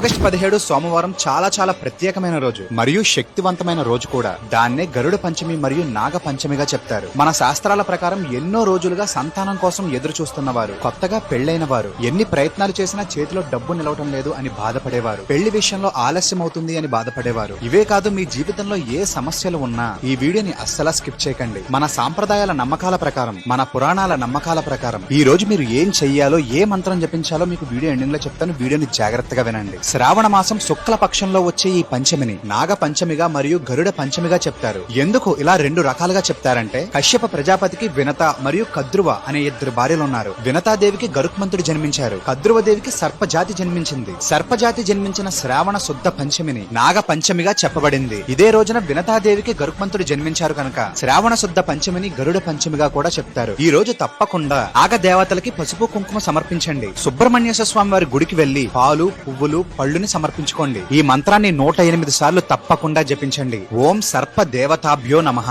August 17 సోమవారం చాలా ప్రత్యేకమైన రోజు మరియు శక్తివంతమైన రోజు కూడా. దాన్నే గరుడ పంచమి మరియు నాగ పంచమిగా చెప్తారు. మన శాస్త్రాల ప్రకారం ఎన్నో రోజులుగా సంతానం కోసం ఎదురు చూస్తున్న వారు, కొత్తగా పెళ్లైన వారు, ఎన్ని ప్రయత్నాలు చేసినా చేతిలో డబ్బు నిలవటం లేదు అని బాధపడేవారు, పెళ్లి విషయంలో ఆలస్యం అవుతుంది అని బాధపడేవారు. ఇవే కాదు, మీ జీవితంలో ఏ సమస్యలు ఉన్నా ఈ వీడియోని అస్సలా స్కిప్ చేయకండి. మన సాంప్రదాయాల నమ్మకాల ప్రకారం, మన పురాణాల నమ్మకాల ప్రకారం ఈ రోజు మీరు ఏం చెయ్యాలో, ఏ మంత్రం జపించాలో మీకు వీడియో ఎండింగ్ లో చెప్తాను. వీడియోని జాగ్రత్తగా వినండి. శ్రావణ మాసం శుక్ల పక్షంలో వచ్చే ఈ పంచమిని నాగ పంచమిగా మరియు గరుడ పంచమిగా చెప్తారు. ఎందుకు ఇలా రెండు రకాలుగా చెప్తారంటే, కశ్యప ప్రజాపతికి వినత మరియు కద్రువ అనే ఇద్దరు భార్యలున్నారు. వినతాదేవికి గరుత్మంతుడు జన్మించారు. కద్రువదేవికి సర్పజాతి జన్మించింది. సర్పజాతి జన్మించిన శ్రావణ శుద్ధ పంచమిని నాగ పంచమిగా చెప్పబడింది. ఇదే రోజున వినతాదేవికి గరుత్మంతుడు జన్మించారు కనుక శ్రావణ శుద్ధ పంచమిని గరుడ పంచమిగా కూడా చెప్తారు. ఈ రోజు తప్పకుండా నాగ దేవతలకి పసుపు కుంకుమ సమర్పించండి. సుబ్రహ్మణ్యేశ్వర స్వామి వారి గుడికి వెళ్లి పాలు, పువ్వులు, పళ్ళుని సమర్పించుకోండి. ఈ మంత్రాన్ని 108 సార్లు తప్పకుండా జపించండి. ఓం సర్ప దేవతాభ్యో నమః.